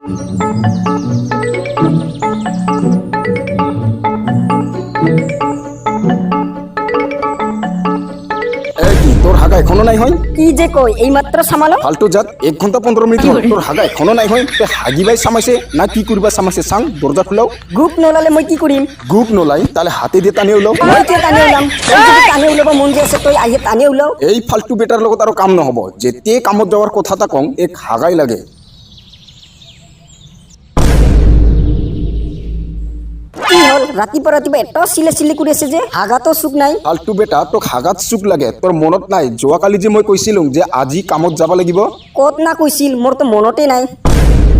তোর হাগা এখনো নাই হয় কি যে কই এই মাত্র সামালো ফালতু জাত 1 ঘন্টা 15 মিনিট হল তোর হাগা এখনো নাই হয় তে হাগিবাই সামাইছে না কি করবা সামাইছে সাং দরজা খুলাও গুপ নলালে মই কি কৰিম গুপ নলাই তাহলে হাতে দিয়ে টানি ওলাও মই কি টানি ওলাম টানি ওলাব মন যে আছে তই আহি টানি ওলাও এই ফালতু বেটার লগত আর কাম নহব যেতে কামত যাওয়ার কথাটা কং এক হাগাই লাগে কি হল ৰাতিপুৱা এত চিলে চিলি কৰি আছে যে হাগাতো চুক নাই ফালতু বেটা তোক হাগাত চুক লাগে তোর মনত নাই যোৱাকালি যে মই কৈছিলুং যে আজি কামত যাব লাগিব কত না কৈছিল মোর তো মনতে নাই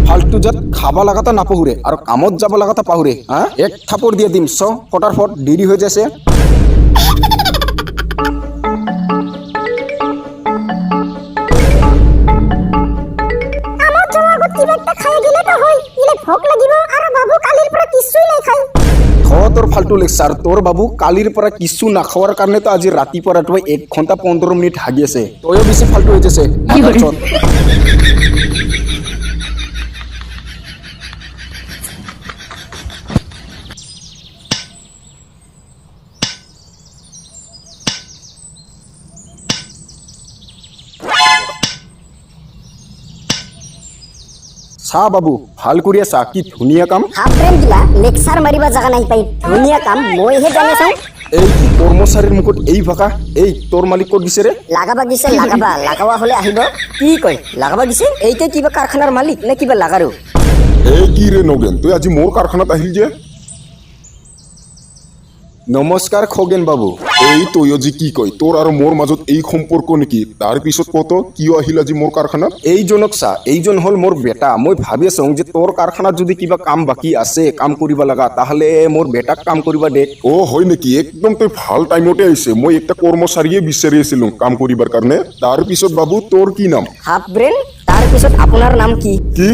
ফালতু জাত খাবা লাগাটা নাপাহুরে আর কামত যাব লাগাটা পাহুরে হ্যাঁ এক থাপড় দিয়ে দিম চ ফটাফট দেরি হয়ে যাচ্ছে তোর ফালতু লেকচার তোর বাবু কালির পরা কিছু না খাওয়ার কারণে তো আজি রাতি পরা 1 ঘন্টা 15 মিনিট হাগিয়েছে তয়ও বেশি ফালতু হয়েছে চা বাবু ভাল কৰি আছা কি ধুনীয়া কাম হাফ ব্রেন গিলা লেকচার মারিবা জাগা নাই পাই ধুনিয়া কাম মই হে জানে চাও এই কর্মচারীর মুখত এই ভাষা এই তোর মালিক কত গিছে রে লাগাবা গিছে লাগাবা হলে আহিব কি কয় লাগাবা গিছে এইটা কিবা কারখানার মালিক না কিবা লাগারো এই কি রে নগেন তুই আজি মোর কারখানাত আহিল যে নমস্কার খগেন বাবু এই তুই আজি কি কয় তোর আর মোর মাজত এই সম্পর্ক নেকি তার পিছত কত কিয় আহিল আজি মোর কারখানাত এইজনক চা এইজন হল মোর বেটা মই ভাবি আছো যে তোর কারখানাত যদি কিবা কাম বাকি আছে কাম করিবা লাগা তাহলে মোর বেটাক কাম করিবা দে ও হয় নেকি একদম তুই ভাল টাইমতে আইছে মই একটা কর্মচারীয়ে বিচাৰি আছিলো কাম করিবার কারণে তার পিছত বাবু তোর কি নাম হাফ ব্রেন তার পিছত আপনার নাম কি কি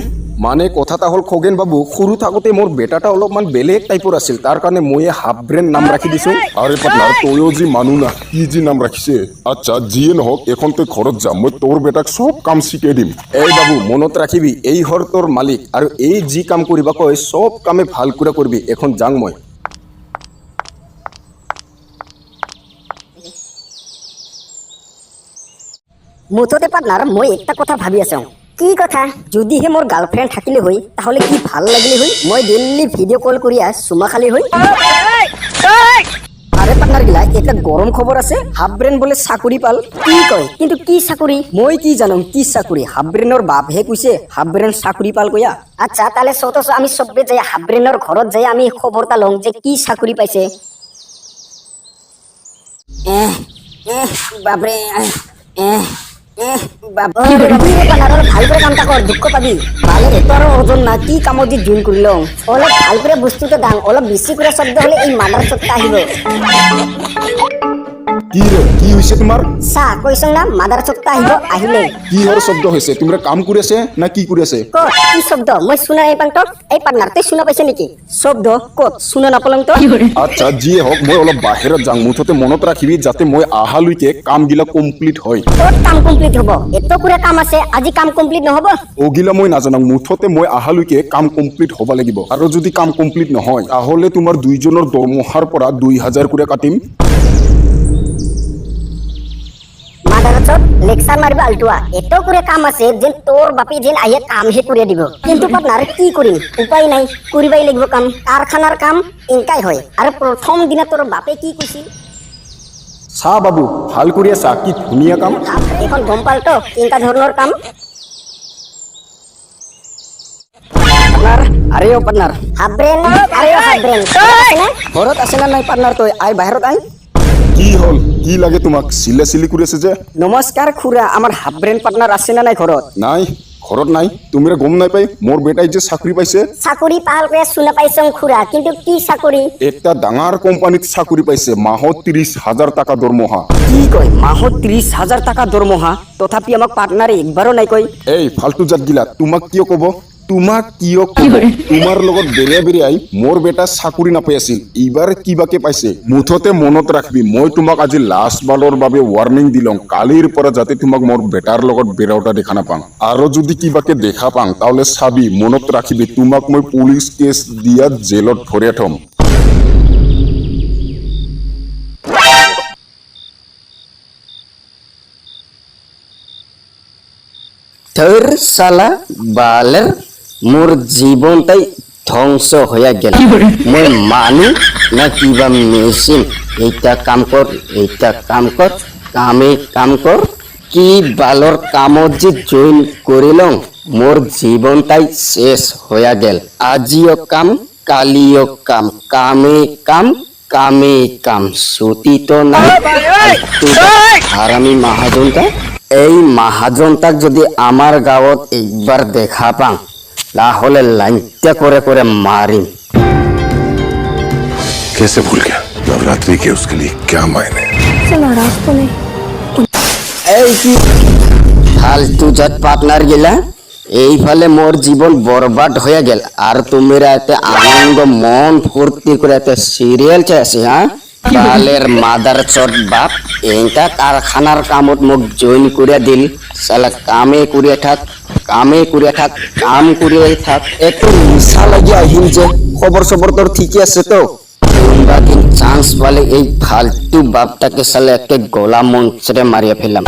মানে কথাটা হল খগেন বাবু সরু থাকতে মোর বেটাটা অলপমান বেলেগ টাইপৰ আছিল তাৰ কাৰণে মই হাফ ব্ৰেন নাম ৰাখি দিছো আরে পার্টনার তৈও যি মানু না কি যি নাম রাখিছে আচ্ছা যিয়ে নহক এখন তুই ঘৰত যাম মই তোৰ বেটাক সব কাম শিকাই দিম এই বাবু মনত ৰাখিবি এই হৰ তোৰ মালিক আৰু এই যি কাম কৰিবা কয় সব কামে ভাল করে করবি এখন যাং মই মুঠতে পার্টনার মই একটা কথা ভাবি আছো কি কথা যদি হে মোর গার্লফ্রেন্ড থাকিলে হই তাহলে কি ভাল লাগিলে হই মই ডেইলি ভিডিও কল করিয়া সুমা খালি হই আরে পার্টনার গিলা এটা গরম খবর আছে হাফ ব্রেন বলে চাকরি পাল কি কয় কিন্তু কি চাকরি মই কি জানো কি চাকরি হাফ ব্ৰেনৰ বাপ হে কইছে হাফ ব্ৰেন চাকৰি পাল কইয়া আচ্ছা তাহলে সতস আমি সবে যাই হাফ ব্ৰেনৰ ঘৰত যাই আমি খবরটা লং যে কি চাকরি পাইছে বাপরে ভাল করে কামটা কর দুঃখ পাবি ভালো তোর ওজন না কি কামত দি জুইন করিল অলপ ভাল করে বস্তুতে দাম অলপ বেশি করে শব্দ হলে এই মাদার চটটা আহিব কি রে কি হইছে তোমার সা কইছং না মাদার চটটা আহিব আহিলে কি হর শব্দ হইছে তোমরা কাম কৰি আছে না কি কৰি আছে ক কি শব্দ মই শুনা এই পাংট এই পার্টনার তে শুনা পাইছে নেকি শব্দ কত শুনা নাপালং তো আচ্ছা যিয়ে হক মই অলপ বাহিৰত যাং মুঠতে মনত ৰাখিবি যাতে মই আহালৈকে কাম গিলা কমপ্লিট হয় তোর কাম কমপ্লিট হব এত করে কাম আছে আজি কাম কমপ্লিট নহব ওগিলা মই নাজানো মুঠতে মই আহালৈকে কাম কমপ্লিট হ'ব লাগিব আৰু যদি কাম কমপ্লিট নহয় তাহলে তোমাৰ দুইজনৰ দৰমহাৰ পৰা 2000 করে কাটিম মাদারচত লেকচার মারবে আলটুয়া এত করে কাম আছে যে তোর বাপি যেন আইয়া কাম হে করে দিব কিন্তু পার্টনার কি করিম উপায় নাই করিবাই লাগিব কাম কারখানার কাম ইনকাই হয় আর প্রথম দিনা তোর বাপে কি কইছিল চা বাবু ভাল কৰি আছা কি ধুনীয়া কাম এখন গম পালতো ইনকা ধৰনেৰ কাম আৰে ও পাৰ্টনাৰ হাফ ব্ৰেন আৰে হাফ ব্ৰেন ঘৰত আছে না নাই পাৰ্টনাৰ তই আই বাহিৰত আই কি হল কি লাগে তোমাক সিলে সিলি কৰি আছে যে নমস্কাৰ খুৰা আমাৰ হাফ ব্ৰেন পাৰ্টনাৰ আছে না নাই ঘৰত নাই ঘৰত নাই তুমি গম নাই পাই মোৰ বেটাই যে চাকৰি পাইছে চাকৰি পাল কৰে শুনা পাইছং খুৰা কিন্তু কি চাকৰি একটা ডাঙৰ কোম্পানীত চাকৰি পাইছে মাহত 30,000 টাকা দৰমহা কি কয় মাহত 30,000 টাকা দৰমহা তথাপি আমাক পার্টনারে একবারও নাই কই এই ফালতু জাত গিলা তোমাক কিয় কব তোমাক কিয় ক'ব? তোমাৰ লগত বেৰিয়া বেৰিয়াই মোৰ বেটা চাকৰি নাপাই আছিল, এইবাৰ কিবাকে পাইছে। মুঠতে মনত ৰাখিবি, মই তোমাক আজি লাষ্ট বাৰৰ বাবে ৱাৰ্ণিং দিলং, কালিৰ পৰা যাতে তোমাক মোৰ বেটাৰ লগত বেৰাওটা দেখা নাপাং। আৰু যদি কিবাকে দেখা পাং তাহলে চাবি, মনত ৰাখিবি তোমাক মই পুলিচ কেছ দিয়াত জেলত ভৰাই থম। তোর শালা বালের মোর জীবনটাই ধ্বংস হয়ে গেল। মই মানু না কিবা মেশিন? এইটা কাম কর, এইটা কাম কর, কামে কাম কর। কি বালর কামত যে জইন করিলং, মোর জীবনটাই শেষ হয়ে গেল। আজিও কাম, কালিও কাম, কামে কাম, কামে কাম। সতী তো না হারামি মাহাজনটা। এই মাহাজনটাক যদি আমার গাঁৱত একবার দেখা পাং তাহলে লাইনটা করে করে মারিম। कैसे भूल गया? नवरात्रि के उसके लिए क्या मायने? से नाराज तो नहीं? এই কি ফালতু জাত পার্টনার গেলা, এইফালে মোর জীবন বরবাদ হয়ে গেল আর তোমরা এতে আনন্দ মন ফুর্তি করে এতে সিরিয়াল চাইছে। হ্যাঁ, বালের মাদার চট বাপ এইটা কারখানার কামত মোক জয়েন করে দিল। সালা কামে করে থাক, কামে করে থাক, কাম করে থাক। একটু নিশা লাগি আহিল যে খবর সবর তোর ঠিকই আছে তো? কোনবা দিন চান্স পালে এই ফালতু বাপটাকে সালে একটা গলা মঞ্চে মারিয়া ফেললাম।